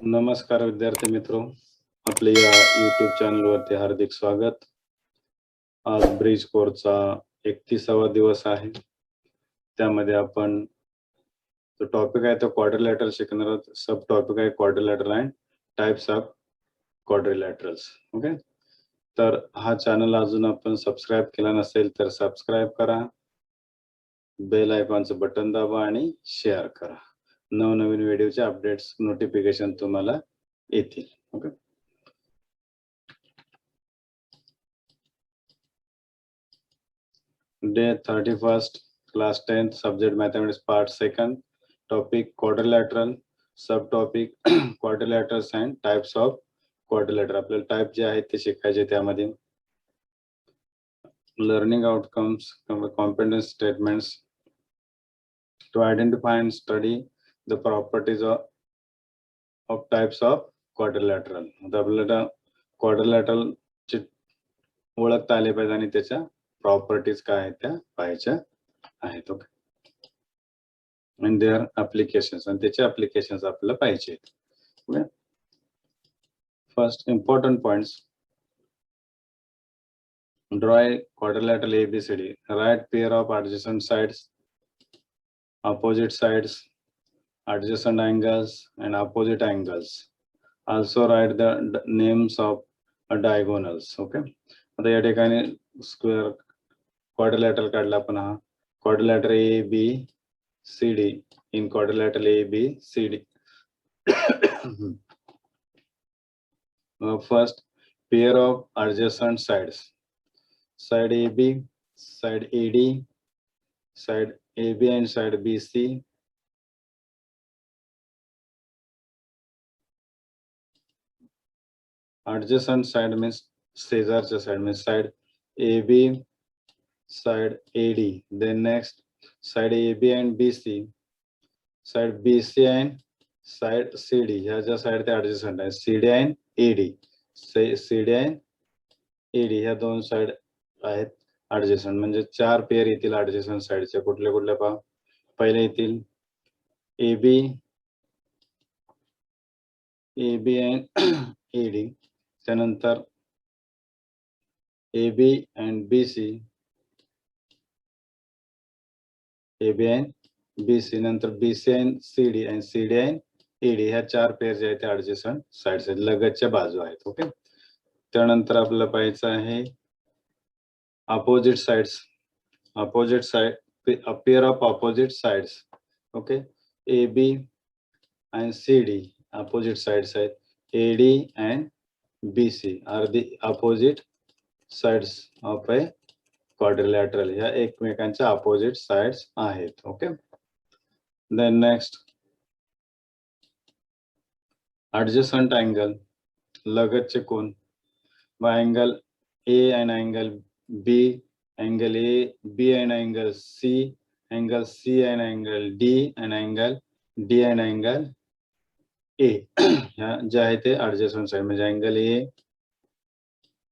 नमस्कार विद्यार्थी मित्रों, आपल्या या यूट्यूब चॅनलवरती हार्दिक स्वागत. आज ब्रिज कोर्सचा 31वा दिवस आहे. त्यामध्ये आपण जो टॉपिक आहे तो क्वाड्रिलॅटरल शिकणार आहोत. सब टॉपिक आहे quadrilateral and types of quadrilaterals. Okay, तर हा चॅनल अजून आपण सबस्क्राईब केला नसेल तर सबस्क्राईब करा, बेल आयकॉनचं बटन दाबा आणि शेअर करा. नवनवीन व्हिडिओचे अपडेट्स नोटिफिकेशन तुम्हाला येतील. Okay, Day 31st, class 10th, subject mathematics, part 2nd, topic quadrilateral, subtopic quadrilaterals and types of quadrilateral. आपल्याला टाइप जे आहेत ते शिकायचे. त्यामध्ये learning outcomes, competence statements, to identify and study the properties of types of quadrilateral. आपल्याला quadrilateral ची ओळखता आले पाहिजे आणि त्याच्या प्रॉपर्टीज काय आहेत त्या पाहायच्या आहेत. Okay, and their applications, and त्याचे applications आपल्याला पाहिजे. Okay, first important points: draw a quadrilateral ABCD. Write pair of adjacent sides, opposite sides, adjacent angles and opposite angles. Also write the names of diagonals. Okay, आता या ठिकाणी square quadrilateral काढला आपण. हा quadrilateral ABCD in quadrilateral ABCD. First, pair of adjacent sides: side AB, side AD, side AB and side BC. Adjacent side means शेजारच्या side means side AB, side AD. Then next, side AB and BC, side BC and side CD. ह्या ज्या side ते adjacent आहे, CD and AD. CD and AD ह्या दोन side आहेत adjacent. म्हणजे चार पेअर येतील adjacent साइडचे. कुठले कुठले पहा. पहिले येतील AB and AD, त्यानंतर AB and BC, AB and BC, नंतर BC and CD and CD and AD. ह्या चार पेअर जे आहेत ते adjacent साइड्स आहेत, लगतच्या बाजू आहेत. ओके, त्यानंतर आपल्याला पाहायचं आहे opposite sides. Opposite side, a pair of opposite sides. Okay, AB and CD opposite sides आहेत. AD and BC are the opposite sides of a quadrilateral. ह्या एकमेकांच्या opposite sides आहेत. Okay, then next, adjacent angle, लगतचे कोन. angle A and angle B, angle A, B and angle C, angle C and angle D, and angle D and angle A. ह्या ज्या आहेत ते adjacent side म्हणजे angle A,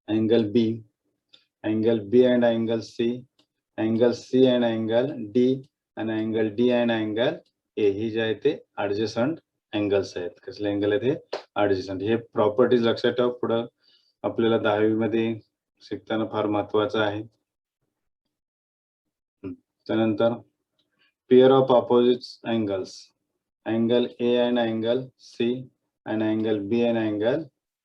angle B, angle B and angle C, angle C and angle D, and angle D and angle A. ही जे आहे ते adjacent angles आहेत. कसले angle आहेत हे adjacent. हे प्रॉपर्टीज लक्षात ठेवा, पुढे आपल्याला 10वी मध्ये शिकताना फार महत्वाचं आहे. त्यानंतर pair of opposite angles, angle A and angle C and angle B and angle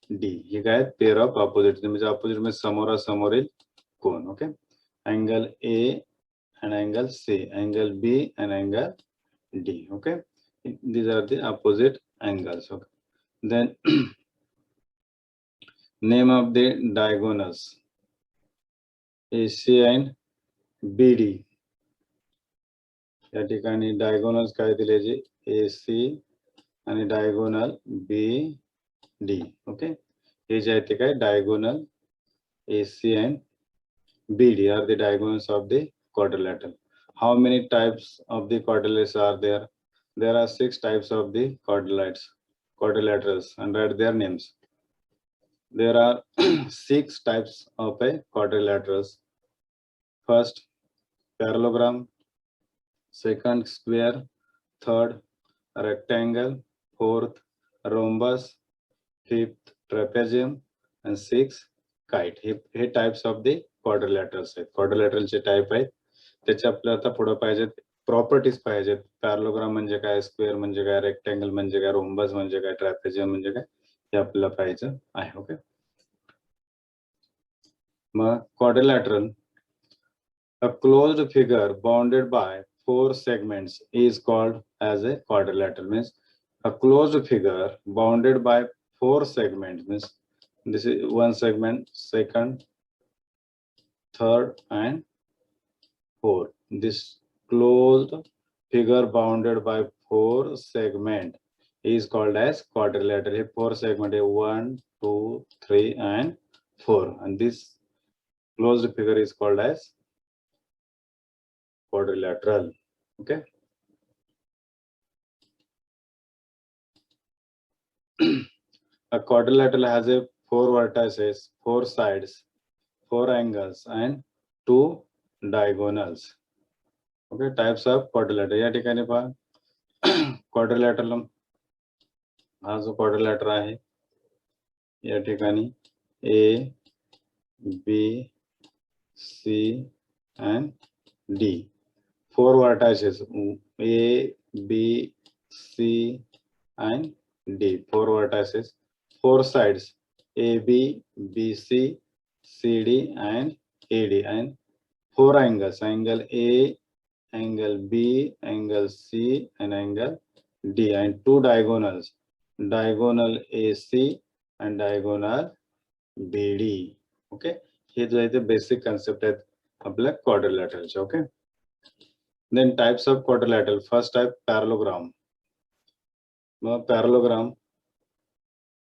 D. हे काय पेअर ऑफ ऑपोजिट म्हणजे ऑपोजिट म्हणजे समोरासमोरील कोन. Okay, angle A and angle C, angle B and angle D. Okay, these are the opposite angles. Okay, then name of the diagonals AC and BD. या ठिकाणी diagonals काय दिले जे AC आणि diagonal BD. Okay, हे जे आहे ते काय diagonal AC and BD are the diagonals of the quadrilateral. How many types of the quadrilaterals are there? There are 6 types of the quadrilaterals and write their names. There are 6 types of a quadrilaterals. First, parallelogram. Second, square. Third, rectangle. Fourth, rhombus, 5th trapezium and 6 kite. हे types of the quadrilaterals आहेत. क्वाड्रिलॅटरलचे type आहेत. त्याचे आपल्याला आता पुढे पाहिजेत properties पाहिजेत. पॅरलोग्राम म्हणजे काय, स्क्वेअर म्हणजे काय, रेक्टँगल म्हणजे काय, रोम्बस म्हणजे काय, ट्रॅपेझियम म्हणजे काय, हे आपल्याला पाहिजे आहे. Okay. Mug quadrilateral, a closed figure bounded by 4 segments is called as a quadrilateral. Means a closed figure bounded by 4 segments, means this is one segment, second, third and fourth. This closed figure bounded by 4 segment is called as quadrilateral. 4 segment, 1, 2, 3 and 4, and this closed figure is called as quadrilateral. Okay. A quadrilateral has a 4 vertices, 4 sides, 4 angles and 2 diagonals. Okay, types of quadrilateral. या ठिकाणी पहा quadrilateral हा जो quadrilateral आहे या ठिकाणी A, B, C and D. 4 vertices A, B, C and D. 4 vertices, 4 sides AB, BC, CD and AD, and 4 angles, angle A, angle B, angle C and angle D, and 2 diagonals, diagonal AC and diagonal BD. Okay, हे जो आहे ते basic concept आहेत आपल्या क्वाड्रिलॅटरलचे. Okay. Then types of quadrilateral. First type parallelogram. Parallelogram,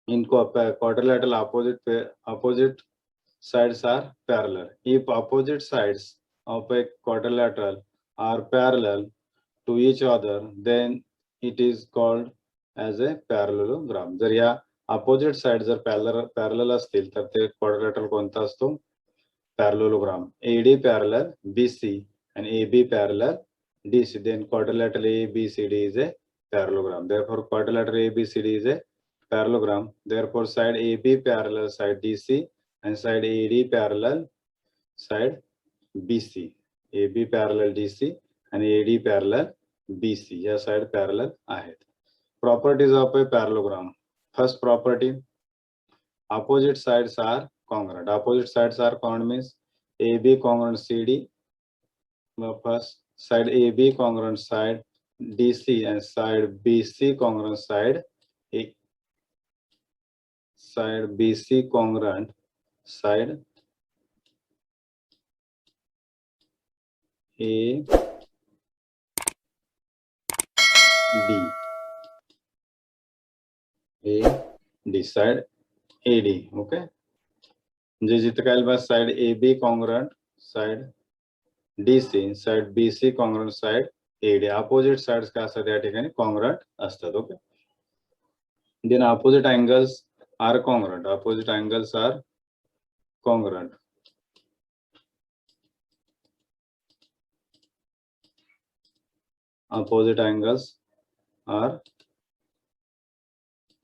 in quadrilateral opposite sides are parallel. If opposite sides of a quadrilateral are parallel to each other, then it is called as a parallelogram. जर या opposite sides जर parallel असतील तर ते quadrilateral कोणता असतो? Parallelogram. AD parallel BC and AB parallel DC, then quadrilateral ABCD is a parallelogram. Therefore quadrilateral ABCD is a parallelogram. Therefore side AB parallel side DC and side AD parallel side BC. AB parallel DC and AD parallel BC. या side parallel आहेत. Properties of a parallelogram. First property, opposite sides are congruent. Opposite sides are congruent means AB congruent CD. First side AB congruent side DC and side BC congruent side A. Side BC congruent side A D. A D side AD. Okay. जे जिथं काय बस side AB congruent side DC side BC congruent side AD. Opposite sides काय असतात या ठिकाणी congruent असतात. Okay. Then opposite angles are congruent. Opposite angles are congruent. Opposite angles are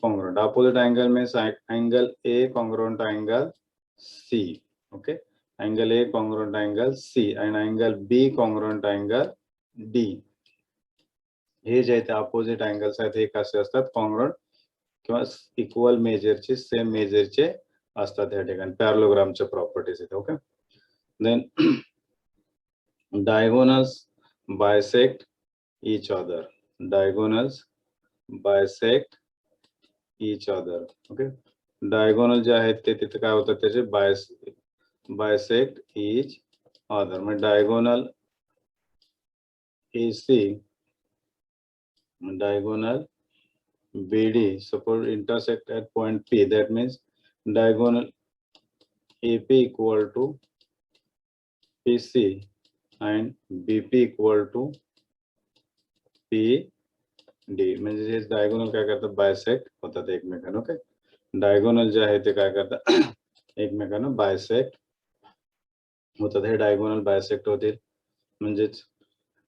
congruent. Opposite angle means angle A congruent to angle C. Okay. Angle A congruent to angle C and angle B congruent to angle D. हे जे आहेत opposite angles आहेत हे कसे असतात? congruent किंवा equal मेजरचे, same मेजरचे असतात या ठिकाणी. पॅरलोग्रामच्या properties आहेत. Okay. Then diagonals bisect each other. Diagonals bisect each other. Okay. Diagonal जे आहेत ते तिथे काय होतात त्याचे bisect each other. म्हणजे diagonal AC, diagonal BD suppose intersect at point P. That means diagonal AP equal to PC and BP equal to PD. म्हणजे हे diagonal काय करतात? bisect होतात एकमेकांना. ओके. diagonal जे आहे ते काय करतात? एकमेकांना bisect होतात. हे diagonal bisect होतील म्हणजेच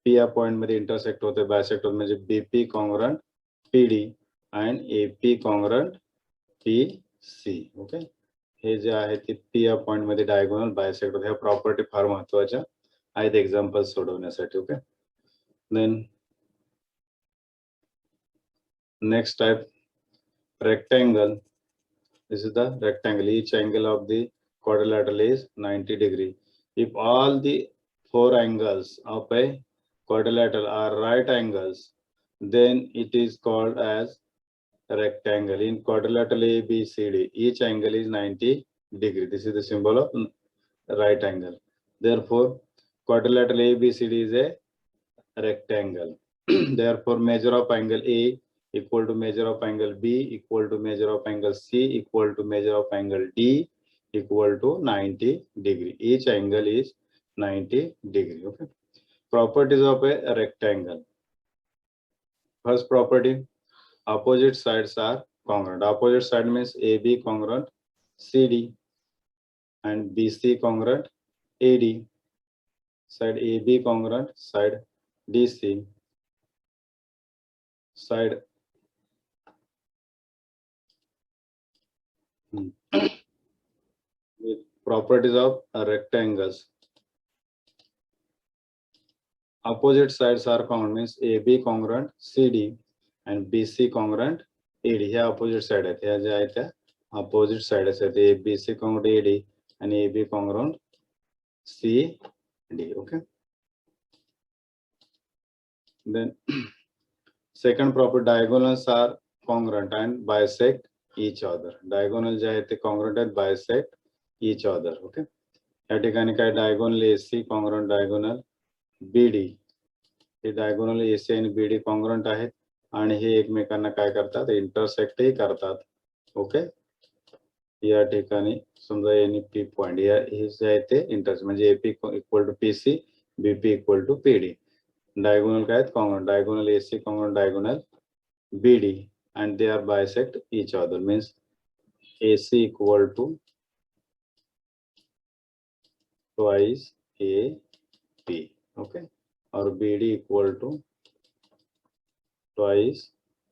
P या पॉइंट मध्ये इंटरसेक्ट होते, bisect होते म्हणजे BP congruent PD and AP congruent PC. Okay, हे जे आहे ते P या पॉइंट मध्ये डायगोनल बायसेक्ट होते. ह्या प्रॉपर्टी फार महत्वाच्या आहेत एक्झाम्पल सोडवण्यासाठी. Okay, then next type, rectangle. This is the rectangle. Each angle of the quadrilateral is 90 degree. If all the four angles of a quadrilateral are right angles, then it is called as rectangle. In quadrilateral ABCD, each angle is 90 degree. This is the symbol of right angle. Therefore, quadrilateral ABCD is a rectangle. Therefore, measure of angle A equal to measure of angle B equal to measure of angle C equal to measure of angle D equal to 90 degree. Each angle is 90 degree. Okay. Properties of a rectangle. First property, opposite sides are congruent. Opposite side means AB congruent CD and BC congruent AD. Side AB congruent side DC. Side with properties of rectangles. Opposite sides are congruent means AB congruent CD and BC congruent AD. ह्या opposite side आहेत. ह्या ज्या आहेत त्या opposite sides आहेत. BC congruent AD आणि AB congruent CD. Okay. Then second property, diagonals are congruent and bisect each other. Diagonal जे आहेत ते congruent आहेत, bisect each other. Okay. या ठिकाणी काय diagonal AC congruent diagonal BD. हे diagonal AC आणि BD congruent आहेत आणि हे एकमेकांना काय करतात, intersect ही करतात. ओके, या ठिकाणी समजा यांनी P पॉइंट या हे जे आहे ते इंटरसेक्ट म्हणजे AP equal to PC, BP equal to PD. Diagonal काय आहेत, congruent. Diagonal AC congruent diagonal BD and they are bisect each other means AC equal to twice AP. Okay, or BD equal to twice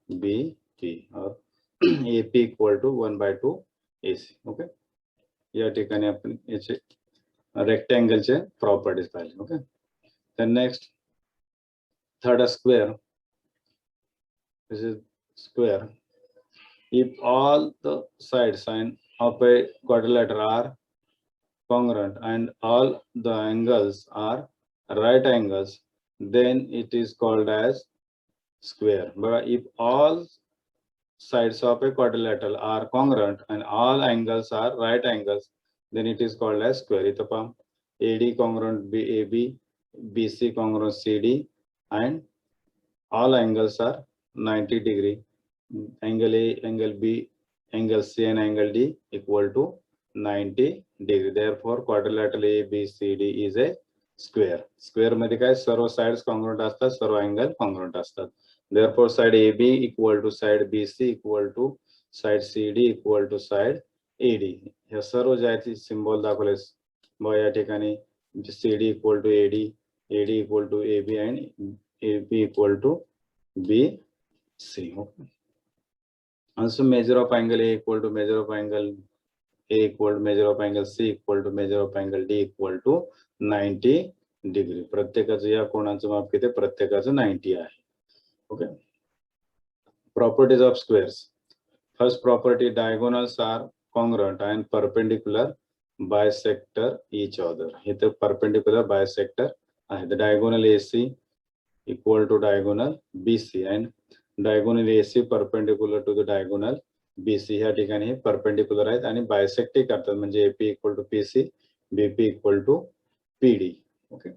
BP or AP equal to 1/2 AC. Okay, या ठिकाणी आपण याचे रेक्टँगलचे properties पाहिले. Okay, then next third, a square. This is square. If all the sides of a quadrilateral are congruent and all the angles are right angles, then it is called as square. But if all sides of a quadrilateral are congruent and all angles are right angles, then it is called as square. इथं पहा, AD congruent AB, BC congruent CD, and all angles are 90 degree. Angle A, angle B, angle C, and angle D equal to 90 degree. Therefore, quadrilateral ABCD is a square. Square मध्ये काय सर्व sides congruent असतात, सर्व angle congruent असतात. Therefore, side AB equal to side BC equal to side CD equal to side AD. हे सर्व जे आहेत symbol दाखवले बघा या ठिकाणी CD equal to AD, AD equal to AB and AB equal to BC. Okay. Also, measure of angle A equal to measure of angle A equal to measure of angle C equal to measure of angle D equal to 90 degree. प्रत्येकाचं या कोणाचं माप किती, प्रत्येकाचं 90 आहे. Okay. Properties of squares. First property, diagonals are congruent and perpendicular bisector each other. इथे perpendicular bisector आहे. The diagonal AC equal to diagonal BC and diagonal AC perpendicular to the diagonal BC. ह्या ठिकाणी हे perpendicular आहेत आणि bisect ही करतात म्हणजे AP equal to PC, BP equal to PD. Okay.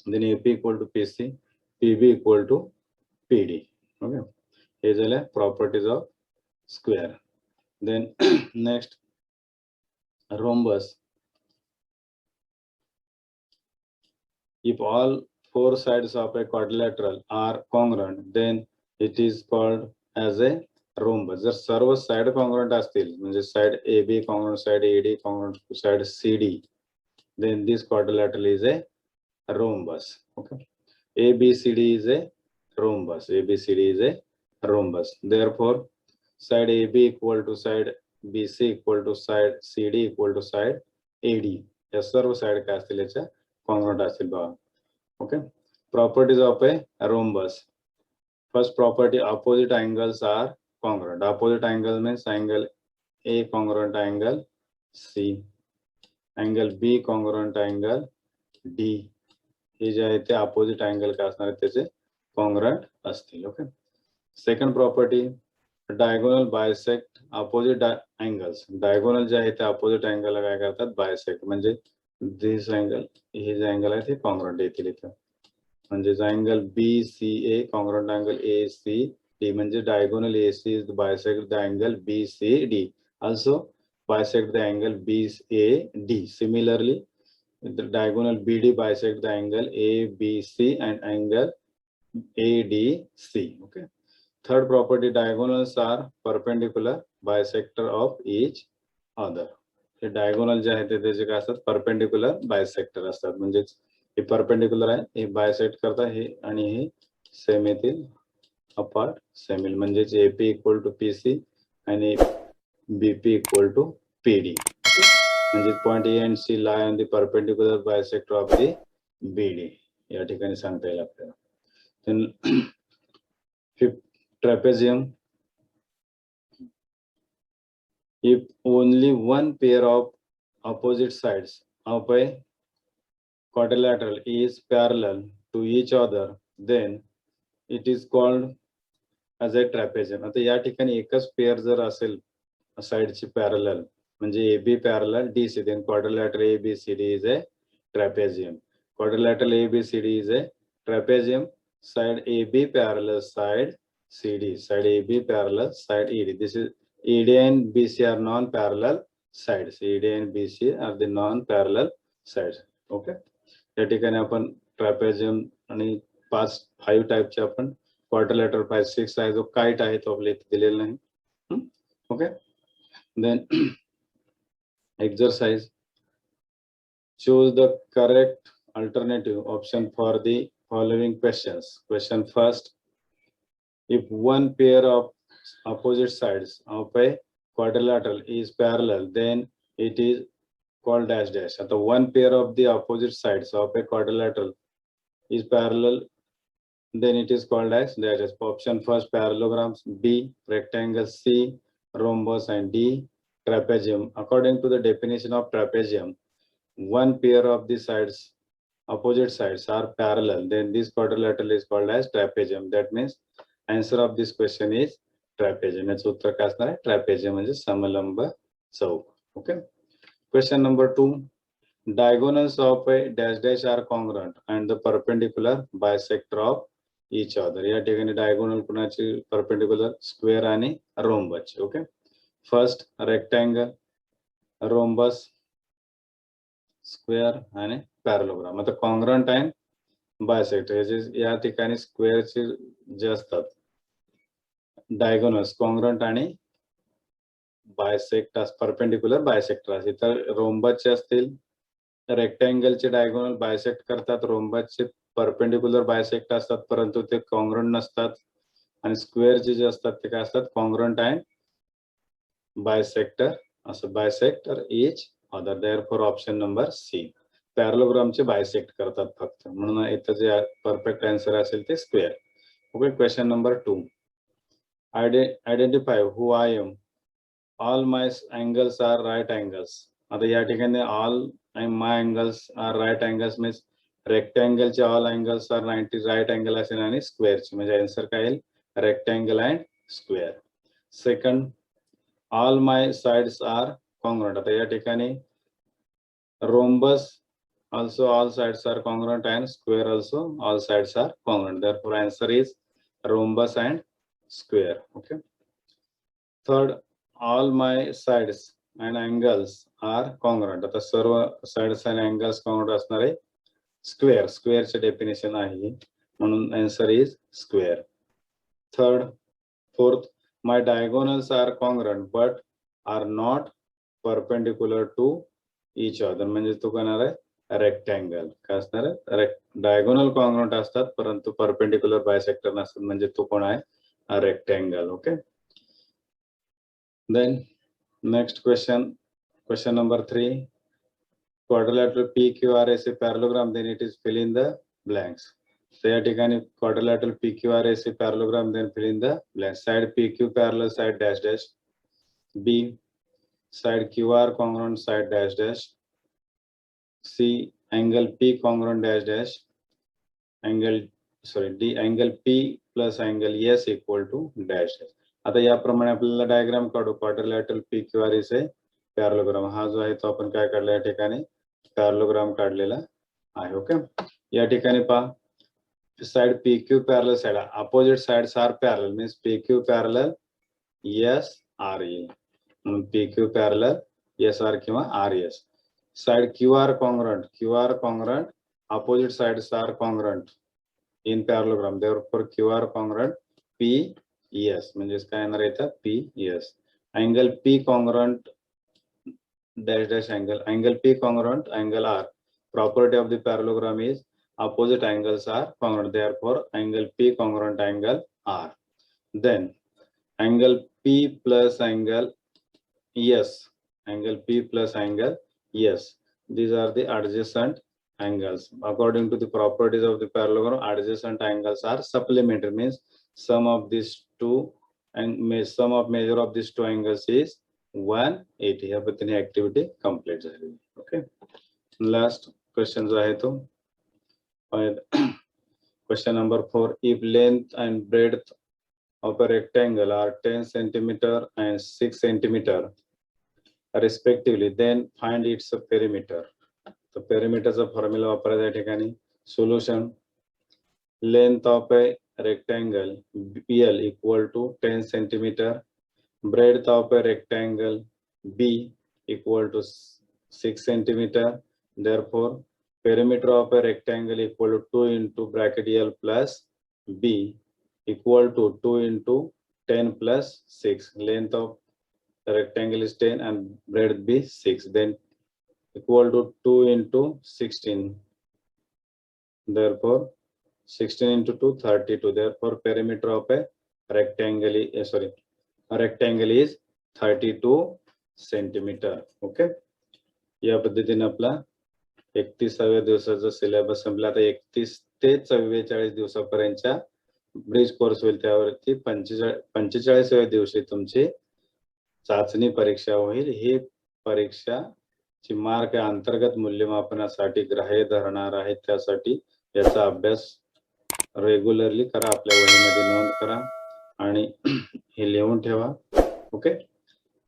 Then AP equal to PC, PB equal to PD. Okay. हे झाले properties of square. Then next, rhombus. If all four sides of a quadrilateral are congruent, then it is called as a rhombus. जर सर्व side congruent असतील म्हणजे side AB congruent, side AD congruent, side CD, then this quadrilateral is a rhombus. Okay, ABCD is a rhombus. ABCD is a rhombus. Therefore side AB equal to side BC equal to side CD equal to side AD. या सर्व side काय असतील याच्या congruent असतील बघा. Okay. Properties of A rhombus. First property, opposite angles are congruent. Opposite angle means angle A congruent angle C, angle B congruent angle D. हे जे आहे ते opposite angle काय असणार आहे त्याचे congruent असतील. Okay. Second property, diagonal bisect opposite angles. Diagonal जे आहे ते opposite angle ला काय करतात bisect, म्हणजे this angle hey J angle आहे ते congruent येतील इथे. म्हणजे angle BCA congruent angle ACD, म्हणजे diagonal AC is bisect the angle BCD, also bisect the angle BAD. Similarly the diagonal BD bisect the angle ABC and angle ADC. Okay. Third property, diagonals are perpendicular bisector of each other. हे diagonal जे आहे ते त्याचे काय असतात perpendicular bisector असतात, म्हणजे हे perpendicular आहे, हे बायसेक्ट करता हे आणि हे सेम येतील अपार्ट सेम येईल, म्हणजेच AP इक्वल टू PC आणि BP इक्वल टू PD. म्हणजे point A and C lie on the perpendicular bisector of the BD. या ठिकाणी सांगता येईल आपल्याला. Then fifth, trapezium. If only one pair of opposite sides of a quadrilateral is parallel to each other, then it is called as a trapezium. आता या ठिकाणी एकच pair जर असेल साइडची पॅरलल, म्हणजे AB parallel DC, then quadrilateral ABCD is a trapezium. Quadrilateral ABCD is a trapezium. Side AB parallel side CD, side AB parallel side ED. This is ED and BC are non-parallel sides. ED and BC are the non-parallel sides. Okay. या ठिकाणी आपण trapezium आणि 5 टाइपचे आपण quadrilateral 5-6 आहे जो kite आहे तो आपल्या इथे दिलेला नाही. Okay. Then exercise, choose the correct alternative option for the following questions. Question first, if one pair of opposite sides of a quadrilateral is parallel, then it is called dash dash. At the one pair of the opposite sides of a quadrilateral is parallel, then it is called as dash dash. Option first, parallelograms; B, rectangle; C, rhombus; and D, trapezium. According to the definition of trapezium, one pair of the sides, opposite sides are parallel, then this quadrilateral is called as trapezium. That means answer of this question is trapezium. याचं उत्तर काय असणार आहे? Trapezium म्हणजे समलंब चौक. Okay. Question number 2, diagonals of a dash dash are congruent and the perpendicular bisector of each other. या ठिकाणी diagonal कुणाची perpendicular square आणि rhombus. Okay. First rectangle, rhombus, square आणि parallelogram. आता congruent and bisector या ठिकाणी स्क्वेअरचे जे असतात डायगोनल्स कॉन्ग्रुएंट आणि बायसेक्ट परपेंडिक्युलर बायसेक्टर असतील, तर रोम्बसचे असतील रेक्टँगलचे डायगोनल बायसेक्ट करतात, रोम्बसचे परपेंडिक्युलर बायसेक्ट असतात परंतु ते कॉन्ग्रुएंट नसतात, आणि स्क्वेअरचे जे असतात ते काय असतात कॉन्ग्रुएंट अँड बायसेक्टर असं bisector each other. Therefore option number C, पॅरलोग्रामचे बायसेक्ट करतात फक्त, म्हणून इथं जे परफेक्ट आन्सर असेल ते square. Okay. Question number 2, identify who I am, all my angles are right angles. आता या ठिकाणी all my angles are right angles means रेक्टँगलचे all angles are 90 right angle असेल आणि स्क्वेअरचे म्हणजे आन्सर काय येईल rectangle and square. Second, all my sides are congruent. आता या ठिकाणी rhombus also all sides are congruent and square also all sides are congruent, therefore answer is rhombus and square. Okay. Third, all my sides and angles are congruent. आता सर्व sides and angles congruent असणार आहे square. Square चे definition आहे म्हणून answer is square. Third, fourth, my diagonals are congruent but are not perpendicular to each other. म्हणजे तो काय होणार आहे रेक्टँगल. काय असणार आहे डायगोनल कॉन्ग्रुएंट असतात परंतु परपेंडिक्युलर बायसेक्टर नसतात, म्हणजे तो कोण आहे a rectangle. Okay. Then next question number 3. Quadrilateral PQRAC parallelogram, then it is fill in the blanks. So या ठिकाणी quadrilateral PQRAC parallelogram, then fill in the blanks. Side PQ parallel, side dash dash. B, side QR congruent, side dash dash. C, angle P congruent dash dash. D, angle P plus angle S equal to dash dash. आता याप्रमाणे आपल्याला diagram काढू. Quadrilateral PQRAC parallelogram हा जो आहे तो आपण काय काढला या ठिकाणी पॅरलोग्राम काढलेला आहे. ओके. या ठिकाणी पहा side PQ parallel side opposite sides are parallel means PQ parallel SR येईल म्हणून PQ पॅरलल SR किंवा RS. Side QR congruent opposite sides are congruent in parallelogram, therefore QR congruent PS म्हणजे काय येणार आहे PS. angle P congruent dash dash angle P congruent angle R. Property of the parallelogram is opposite angles are congruent, therefore angle P congruent angle R. Then angle P plus angle S, angle P plus angle S, these are the adjacent angles. According to the properties of the parallelogram, adjacent angles are supplementary, means sum of these two and sum of measure of these two angles is 180. या पद्धतीने activity complete झाली. Okay. Last question जो आहे तो question number 4. If length and breadth of a rectangle are 10 centimeter and 6 centimeter respectively, then find its perimeter. तो पेरिमीटरचा formula वापरायचा या ठिकाणी. Solution length of a rectangle PL equal to 10 centimetre, breadth of a rectangle B equal to 6 centimeter, therefore perimeter of a rectangle equal to 2 into bracket L plus B equal to 2 into 10 plus 6. Length of the rectangle is 10 and breadth B 6, then equal to 2 into 16, therefore 16 into 2 32, therefore perimeter of a rectangle is 32 centimeter. Okay. या पद्धतीने आपला 31व्या दिवसाचा syllabus संपला. आता 31 ते 44 दिवसापर्यंतच्या bridge course होईल. त्यावरती 45व्या दिवशी तुमची चाचणी परीक्षा होईल. ही परीक्षा ची मार्क अंतर्गत मूल्यमापनासाठी ग्राह्य धरणार आहे. त्यासाठी याचा अभ्यास रेग्युलरली करा, आपल्या वहीमध्ये नोंद करा आणि हे लिहून ठेवा. ओके.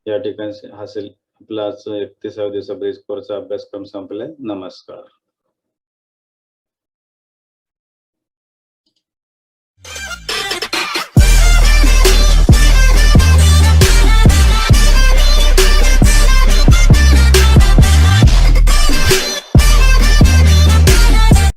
या ठिकाणी आपला 31व्या दिवसा ब्रिज कोर्सचा अभ्यासक्रम संपलाय. नमस्कार.